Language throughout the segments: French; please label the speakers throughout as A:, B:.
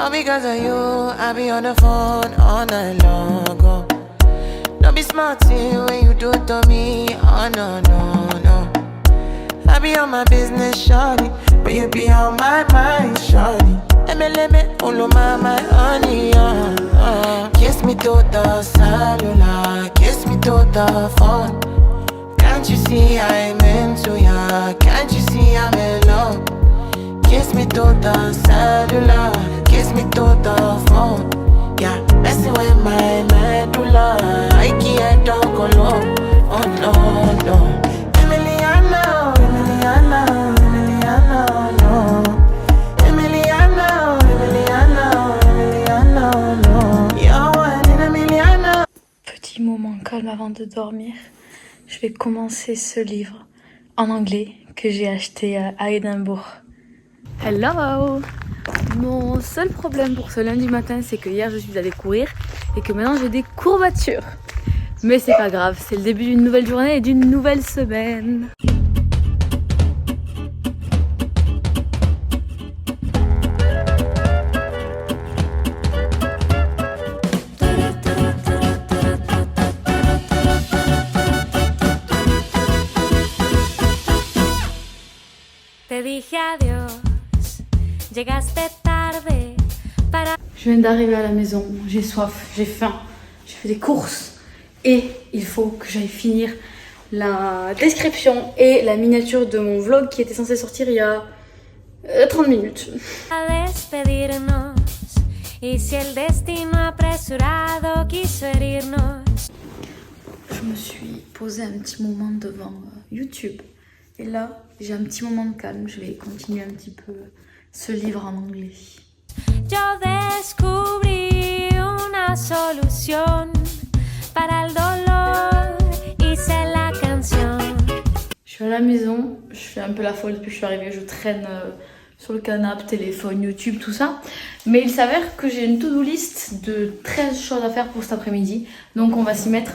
A: All because of you, I be on the phone all night long. Oh. Don't be smart when you do it to me. Oh no, no, no. I be on my business, shawty, but you be on my mind, shawty. MLM, all of my honey, Kiss me to the cellular, kiss me to the phone. Can't you see I'm into ya? Can't you see I'm in love? Kiss me to the cellular, kiss me to the phone. Yeah, messing with my medulla, I can't talk alone. Oh no, no. Emiliano, Emiliano, Emiliano, no. Emiliano, Emiliano, Emiliano, no. You're one in a million.
B: Petit moment calme avant de dormir. Je vais commencer ce livre en anglais que j'ai acheté à Édimbourg. Hello! Mon seul problème pour ce lundi matin, c'est que hier je suis allée courir et que maintenant j'ai des courbatures. Mais c'est pas grave, c'est le début d'une nouvelle journée et d'une nouvelle semaine.
C: Te dije adiós, llegaste tarde para...
B: Je viens d'arriver à la maison, j'ai soif, j'ai faim, j'ai fait des courses et il faut que j'aille finir la description et la miniature de mon vlog qui était censé sortir il y a 30 minutes.
C: A despedirnos, y si el destino apresurado quiso herirnos.
B: Je me suis posée un petit moment devant YouTube et là j'ai un petit moment de calme, je vais continuer un petit peu ce livre en anglais.
C: Yo descubrí una solución para el dolor, hice la canción.
B: Je suis à la maison, je fais un peu la folle depuis que je suis arrivée, je traîne sur le canapé, téléphone, YouTube, tout ça. Mais il s'avère que j'ai une to-do list de 13 choses à faire pour cet après-midi, donc on va s'y mettre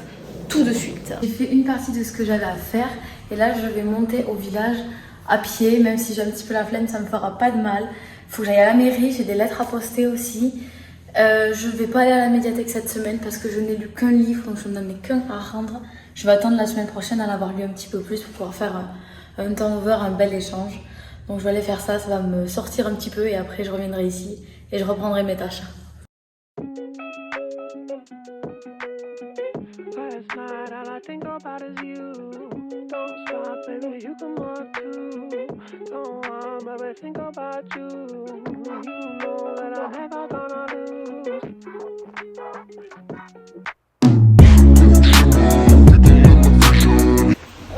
B: tout de suite. J'ai fait une partie de ce que j'avais à faire et là je vais monter au village à pied, même si j'ai un petit peu la flemme, ça me fera pas de mal. Il faut que j'aille à la mairie, j'ai des lettres à poster aussi. Je vais pas aller à la médiathèque cette semaine parce que je n'ai lu qu'un livre, donc je n'en ai qu'un à rendre. Je vais attendre la semaine prochaine à l'avoir lu un petit peu plus pour pouvoir faire un turnover, un bel échange. Donc je vais aller faire ça, ça va me sortir un petit peu et après je reviendrai ici et je reprendrai mes tâches.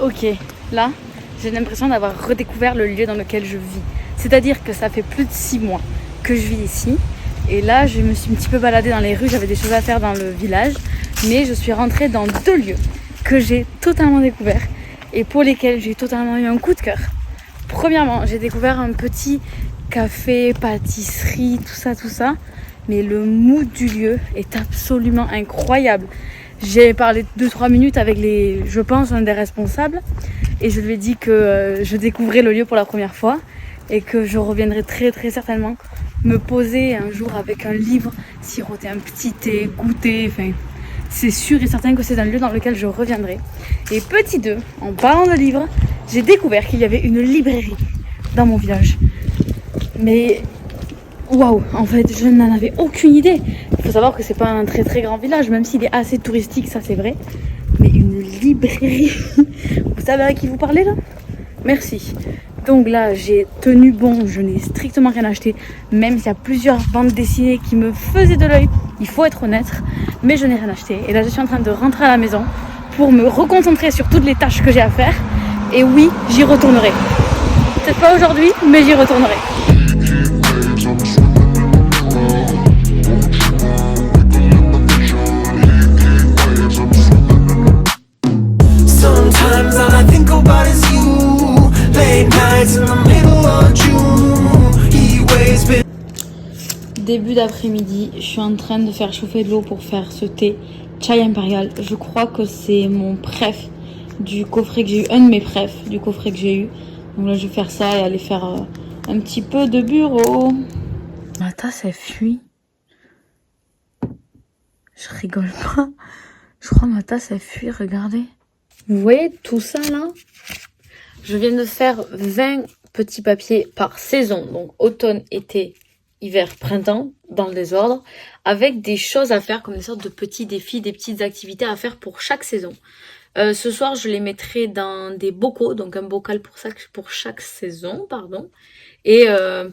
B: Ok, là, j'ai l'impression d'avoir redécouvert le lieu dans lequel je vis. C'est-à-dire que ça fait plus de 6 mois que je vis ici. Et là, je me suis un petit peu baladée dans les rues, j'avais des choses à faire dans le village. Mais je suis rentrée dans 2 lieux que j'ai totalement découverts et pour lesquels j'ai totalement eu un coup de cœur. Premièrement, j'ai découvert un petit café, pâtisserie, tout ça. Mais le mood du lieu est absolument incroyable. J'ai parlé 2-3 minutes avec je pense, un des responsables. Et je lui ai dit que je découvrais le lieu pour la première fois. Et que je reviendrai très très certainement me poser un jour avec un livre, siroter un petit thé, goûter, enfin... C'est sûr et certain que c'est un lieu dans lequel je reviendrai. Et petit 2, en parlant de livres, j'ai découvert qu'il y avait une librairie dans mon village. Mais waouh, en fait, je n'en avais aucune idée. Il faut savoir que c'est pas un très très grand village, même s'il est assez touristique, ça c'est vrai. Mais une librairie, vous savez à qui vous parlez là? Merci. Donc là, j'ai tenu bon, je n'ai strictement rien acheté, même s'il y a plusieurs bandes dessinées qui me faisaient de l'œil, il faut être honnête, mais je n'ai rien acheté. Et là, je suis en train de rentrer à la maison pour me reconcentrer sur toutes les tâches que j'ai à faire. Et oui, j'y retournerai. Peut-être pas aujourd'hui, mais j'y retournerai. début d'après-midi, je suis en train de faire chauffer de l'eau pour faire ce thé chai impérial. Je crois que c'est mon préf du coffret que j'ai eu, un de mes préfs du coffret que j'ai eu. Donc là je vais faire ça et aller faire un petit peu de bureau. Ma tasse elle fuit. Je rigole pas. Je crois ma tasse elle fuit, regardez. Vous voyez tout ça là? Je viens de faire 20 petits papiers par saison. Donc automne, été, hiver, printemps, dans le désordre. Avec des choses à faire comme des sortes de petits défis, des petites activités à faire pour chaque saison. Ce soir, je les mettrai dans des bocaux, donc un bocal pour chaque saison, pardon. Et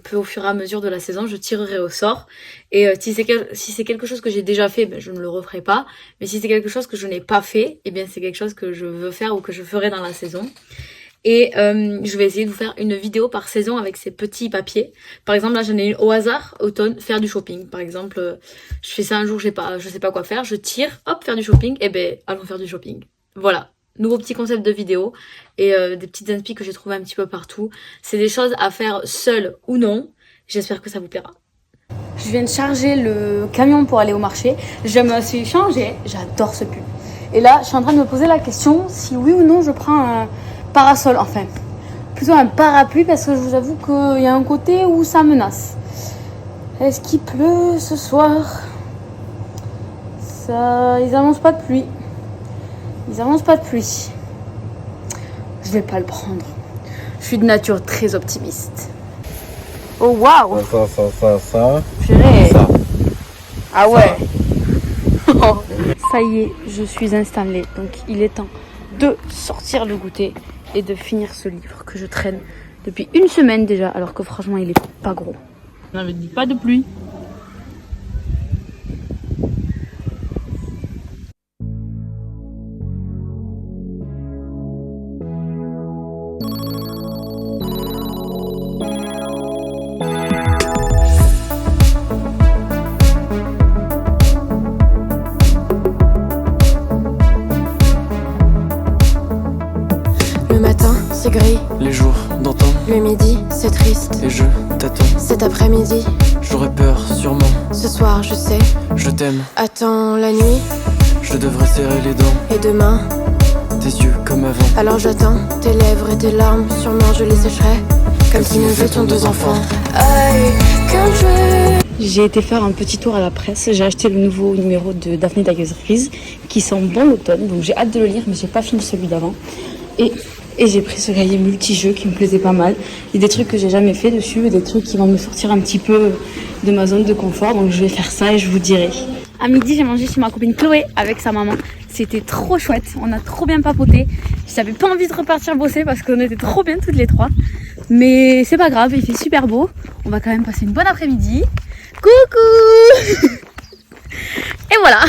B: peu au fur et à mesure de la saison, je tirerai au sort. Et si c'est quelque chose que j'ai déjà fait, ben, je ne le referai pas. Mais si c'est quelque chose que je n'ai pas fait, eh bien c'est quelque chose que je veux faire ou que je ferai dans la saison. Et je vais essayer de vous faire une vidéo par saison avec ces petits papiers. Par exemple, là j'en ai une au hasard, automne, faire du shopping. Par exemple, je fais ça un jour, je sais pas quoi faire, je tire, hop, faire du shopping, et ben allons faire du shopping. Voilà, nouveau petit concept de vidéo et des petites inspi que j'ai trouvé un petit peu partout. C'est des choses à faire seul ou non. J'espère que ça vous plaira. Je viens de charger le camion pour aller au marché. Je me suis changée, j'adore ce pull. Et là, je suis en train de me poser la question si oui ou non je prends un parasol, enfin plutôt un parapluie parce que je vous avoue qu'il y a un côté où ça menace. Est-ce qu'il pleut ce soir? Ça, ils annoncent pas de pluie. Ils annoncent pas de pluie. Je vais pas le prendre. Je suis de nature très optimiste. Oh waouh!
D: Ça.
B: Purée.
D: Ça.
B: Ah ouais. Ça y est, je suis installée. Donc il est temps de sortir le goûter et de finir ce livre que je traîne depuis une semaine déjà, alors que franchement il est pas gros. On avait dit pas de pluie.
E: C'est gris,
D: Les jours d'antan,
E: le midi, c'est triste.
D: et je t'attends.
E: Cet après-midi,
D: J'aurais peur, sûrement.
E: ce soir, je sais.
D: Je t'aime,
E: Attends la nuit
D: je devrais serrer les dents.
E: et demain.
D: Tes yeux comme avant.
E: Alors j'attends tes lèvres et tes larmes. Sûrement je les sécherai. Comme si nous étions deux enfants. Aïe, comme je.
B: J'ai été faire un petit tour à la presse. J'ai acheté le nouveau numéro de Daphné Tailleuse Grise qui sent bon l'automne. Donc j'ai hâte de le lire, mais j'ai pas fini celui d'avant. Et j'ai pris ce cahier multi-jeux qui me plaisait pas mal. Il y a des trucs que j'ai jamais fait dessus et des trucs qui vont me sortir un petit peu de ma zone de confort. Donc je vais faire ça et je vous dirai. À midi, j'ai mangé chez ma copine Chloé avec sa maman. C'était trop chouette. On a trop bien papoté. J'avais pas envie de repartir bosser parce qu'on était trop bien toutes les trois. Mais c'est pas grave, il fait super beau. On va quand même passer une bonne après-midi. Coucou. Et voilà.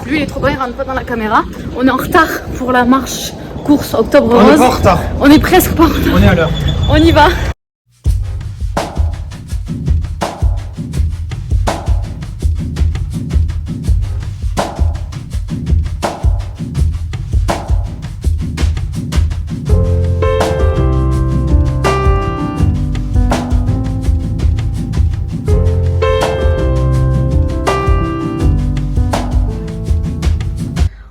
B: Lui, il est trop bien, il rentre pas dans la caméra. On est en retard pour la marche course Octobre Rose.
F: On est pas en retard.
B: On est presque pas en retard.
F: On est à l'heure.
B: On y va.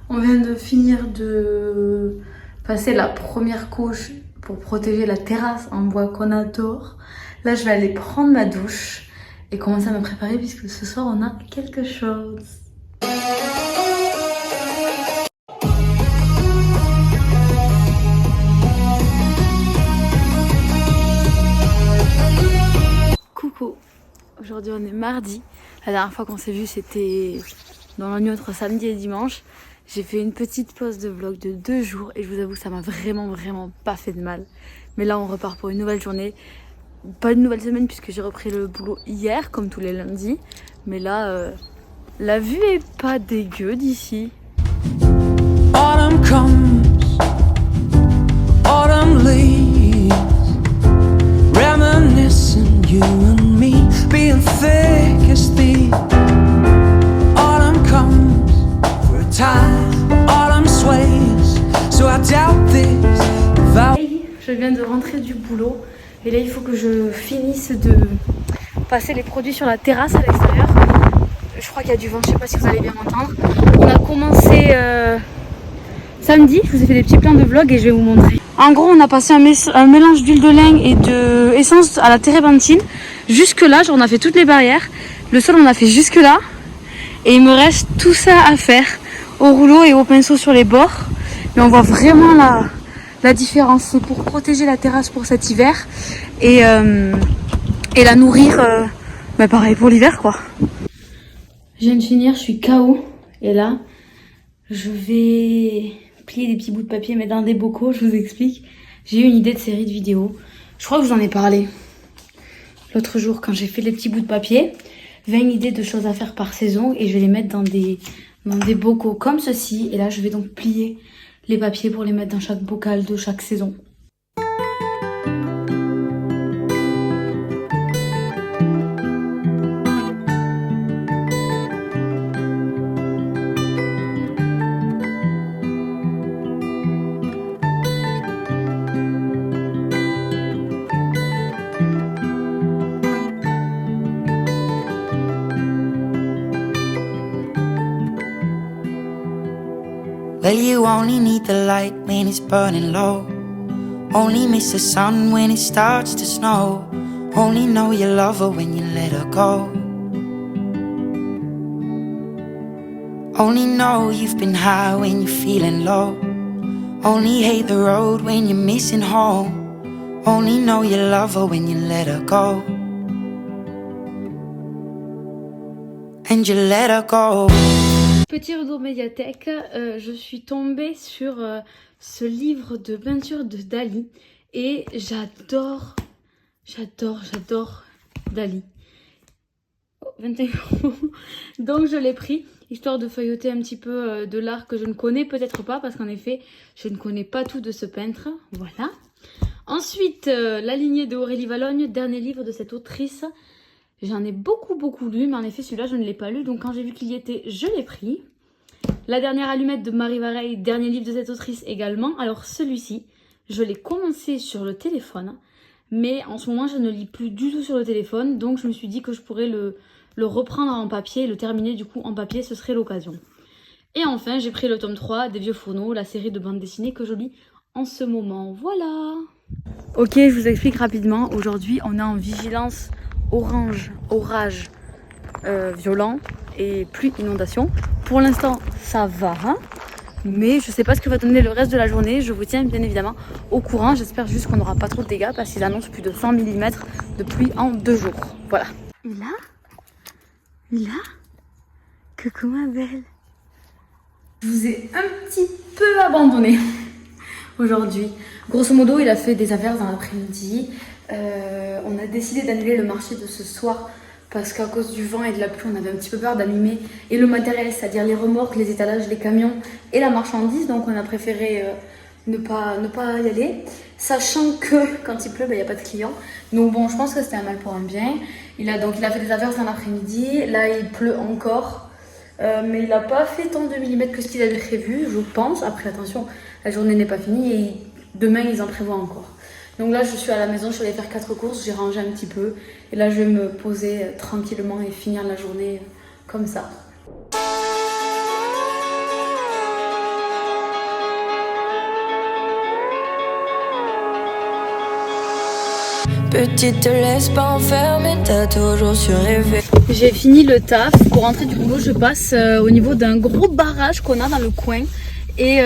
B: On vient de finir de passer la première couche pour protéger la terrasse en bois qu'on adore. Là, je vais aller prendre ma douche et commencer à me préparer puisque ce soir, on a quelque chose. Coucou, aujourd'hui on est mardi. La dernière fois qu'on s'est vu, c'était dans la nuit entre samedi et dimanche. J'ai fait une petite pause de vlog de 2 jours et je vous avoue que ça m'a vraiment pas fait de mal. Mais là on repart pour une nouvelle journée. Pas une nouvelle semaine puisque j'ai repris le boulot hier comme tous les lundis. Mais là, la vue est pas dégueu d'ici.
G: Autumn comes, autumn leaves, reminiscing you and me, being thick as thieves. Autumn comes for a time, autumn sways, so I doubt this.
B: Je viens de rentrer du boulot et là il faut que je finisse de passer les produits sur la terrasse à l'extérieur. Je crois qu'il y a du vent, je sais pas si vous allez bien m'entendre. On a commencé samedi, je vous ai fait des petits plans de vlog et je vais vous montrer. En gros, on a passé un mélange d'huile de lin et d'essence à la térébenthine. Jusque là, on a fait toutes les barrières. Le sol, on a fait jusque là. Et il me reste tout ça à faire au rouleau et au pinceau sur les bords. Mais on voit vraiment la différence. C'est pour protéger la terrasse pour cet hiver et la nourrir, pareil pour l'hiver quoi. Je viens de finir, je suis KO. Et là, je vais plier des petits bouts de papier, mettre dans des bocaux, je vous explique. J'ai eu une idée de série de vidéos. Je crois que je vous en ai parlé l'autre jour quand j'ai fait les petits bouts de papier. 20 idées de choses à faire par saison et je vais les mettre dans des bocaux comme ceci. Et là, je vais donc plier les papiers pour les mettre dans chaque bocal de chaque saison.
F: Well, you only need the light when it's burning low. Only miss the sun when it starts to snow. Only know you love her when you let her go. Only know you've been high when you're feeling low. Only hate the road when you're missing home. Only know you love her when you let her go. And you let her go.
B: Petit retour médiathèque, je suis tombée sur ce livre de peinture de Dali et j'adore Dali. Oh, 21 €. Donc je l'ai pris, histoire de feuilleter un petit peu de l'art que je ne connais peut-être pas, parce qu'en effet, je ne connais pas tout de ce peintre. Voilà. Ensuite, La lignée de Aurélie Vallogne, dernier livre de cette autrice. J'en ai beaucoup lu, mais en effet celui-là je ne l'ai pas lu, donc quand j'ai vu qu'il y était, je l'ai pris. La dernière allumette de Marie Vareille, dernier livre de cette autrice également. Alors celui-ci, je l'ai commencé sur le téléphone, mais en ce moment je ne lis plus du tout sur le téléphone, donc je me suis dit que je pourrais le reprendre en papier et le terminer du coup en papier, ce serait l'occasion. Et enfin j'ai pris le tome 3 des Vieux Fourneaux, la série de bande dessinée que je lis en ce moment. Voilà. Ok, je vous explique rapidement. Aujourd'hui on est en vigilance orange, orage violent et pluie inondation. Pour l'instant ça va, hein, mais je sais pas ce que va donner le reste de la journée. Je vous tiens bien évidemment au courant. J'espère juste qu'on n'aura pas trop de dégâts parce qu'ils annoncent plus de 100 mm de pluie en 2 jours. Voilà. Et là, coucou ma belle. Je vous ai un petit peu abandonné aujourd'hui. Grosso modo, il a fait des affaires dans l'après-midi. On a décidé d'annuler le marché de ce soir parce qu'à cause du vent et de la pluie, on avait un petit peu peur d'allumer et le matériel, c'est-à-dire les remorques, les étalages, les camions et la marchandise. Donc on a préféré ne pas y aller, sachant que quand il pleut, il n'y a pas de clients. Donc bon, je pense que c'était un mal pour un bien. Il a fait des affaires dans l'après-midi. Là, il pleut encore. Mais il n'a pas fait tant de millimètres que ce qu'il avait prévu, je pense. Après, attention, la journée n'est pas finie et demain, ils en prévoient encore. Donc là, je suis à la maison, je suis allée faire 4 courses, j'ai rangé un petit peu. Et là, je vais me poser tranquillement et finir la journée comme ça.
F: Petite, te laisse pas enfermer, t'as toujours su rêver.
B: J'ai fini le taf. Pour rentrer du boulot, je passe au niveau d'un gros barrage qu'on a dans le coin. Et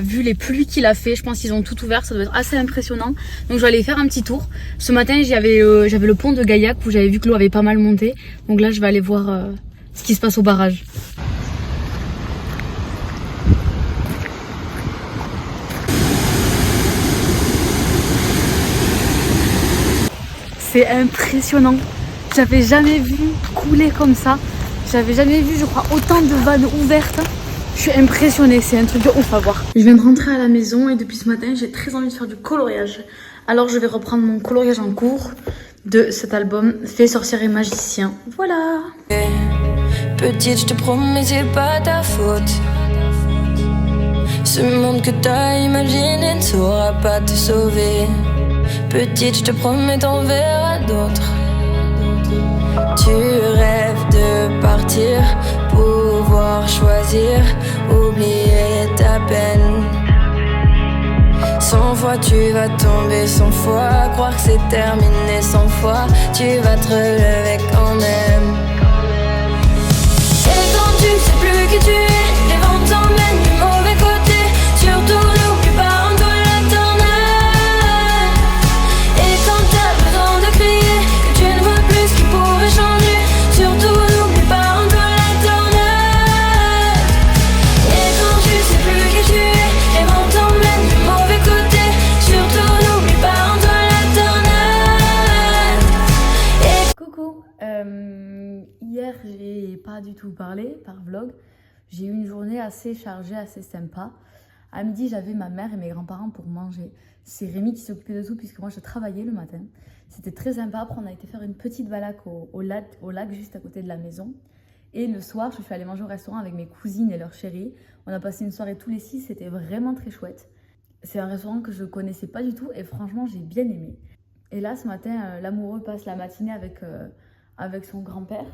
B: vu les pluies qu'il a fait, je pense qu'ils ont tout ouvert, ça doit être assez impressionnant. Donc je vais aller faire un petit tour. Ce matin j'avais le pont de Gaillac où j'avais vu que l'eau avait pas mal monté. Donc là je vais aller voir ce qui se passe au barrage. C'est impressionnant. J'avais jamais vu couler comme ça. J'avais jamais vu, je crois, autant de vannes ouvertes. Je suis impressionnée, c'est un truc de ouf à voir. Je viens de rentrer à la maison et depuis ce matin, j'ai très envie de faire du coloriage. Alors je vais reprendre mon coloriage en cours de cet album Fée, sorcière et magicien. Voilà.
F: Petite, je te promets, c'est pas ta faute. Ce monde que t'as imaginé ne saura pas te sauver. Petite, je te promets, t'en verras d'autres.
E: Tu rêves de partir, pouvoir choisir, oublier ta peine. 100 fois tu vas tomber 100 fois, croire que c'est terminé 100 fois, tu vas te relever quand même. Et quand tu sais plus qui tu es, les vents t'emmènent du mauvais côté. Surtout n'oublie pas en toi l'éternel. Et quand t'as besoin de crier, que tu ne vois plus ce qui pourrait changer, surtout n'oublie pas en toi l'éternel. Et quand tu sais plus qui tu es, les vents t'emmènent du mauvais côté. Surtout n'oublie pas en toi l'éternel.
B: Coucou, hier j'ai pas du tout parlé par vlog. J'ai eu une journée assez chargée, assez sympa. À midi, j'avais ma mère et mes grands-parents pour manger. C'est Rémi qui s'occupait de tout puisque moi je travaillais le matin. C'était très sympa. Après, on a été faire une petite balade au lac juste à côté de la maison. Et le soir, je suis allée manger au restaurant avec mes cousines et leurs chéris. On a passé une soirée tous les 6, c'était vraiment très chouette. C'est un restaurant que je connaissais pas du tout et franchement, j'ai bien aimé. Et là, ce matin, l'amoureux passe la matinée avec son grand-père.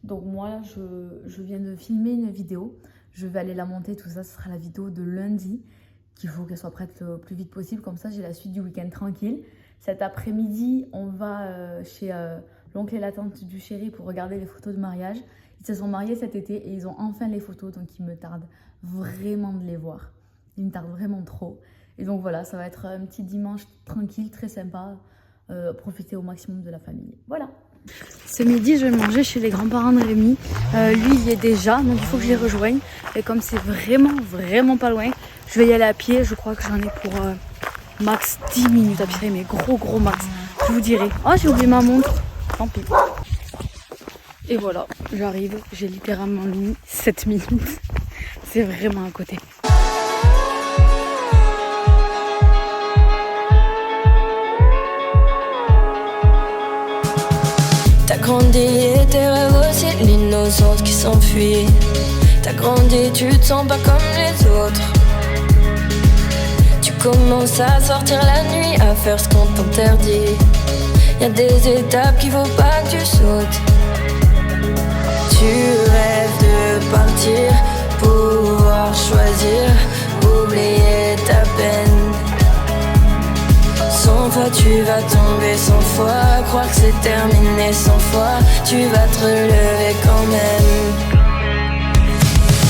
B: Donc moi, je viens de filmer une vidéo. Je vais aller la monter, tout ça, ce sera la vidéo de lundi. Qu'il faut qu'elle soit prête le plus vite possible. Comme ça, j'ai la suite du week-end tranquille. Cet après-midi, on va chez l'oncle et la tante du chéri pour regarder les photos de mariage. Ils se sont mariés cet été et ils ont enfin les photos. Donc il me tarde vraiment de les voir. Il me tarde vraiment trop. Et donc voilà, ça va être un petit dimanche tranquille, très sympa. Profiter au maximum de la famille. Voilà. Ce midi, je vais manger chez les grands-parents de Rémi. Lui, il y est déjà, donc il faut que je les rejoigne. Et comme c'est vraiment pas loin, je vais y aller à pied. Je crois que j'en ai pour max 10 minutes à pied, mais gros max. Je vous dirai. Oh, j'ai oublié ma montre. Tant pis. Et voilà, j'arrive. J'ai littéralement mis 7 minutes. C'est vraiment à côté.
E: T'as grandi et tes rêves aussi, l'innocence qui s'enfuit. T'as grandi, tu te sens pas comme les autres. Tu commences à sortir la nuit, à faire ce qu'on t'interdit. Y'a des étapes qu'il faut pas que tu sautes. Tu rêves de partir, pouvoir choisir, oublier ta peine. 100 fois tu vas tomber 100 fois, croire que c'est terminé 100 fois, tu vas te relever quand même.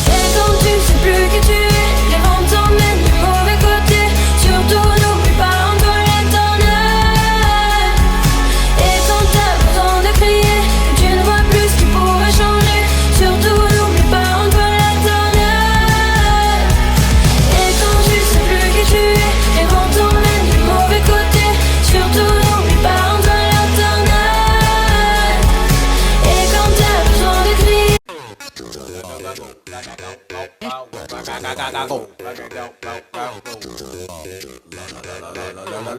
E: Et quand tu sais plus qui tu es, les vents t'emmènent du mauvais côté. Surtout n'oublie pas en toi l'éternel. Et quand t'as besoin de crier, que tu ne vois plus ce qui pourrait changer, surtout n'oublie pas en toi l'éternel. Et quand tu sais plus qui tu es, les vents t'emmènent du mauvais côté. Surtout n'oublie pas en toi l'éternel. Et quand t'as besoin de crier.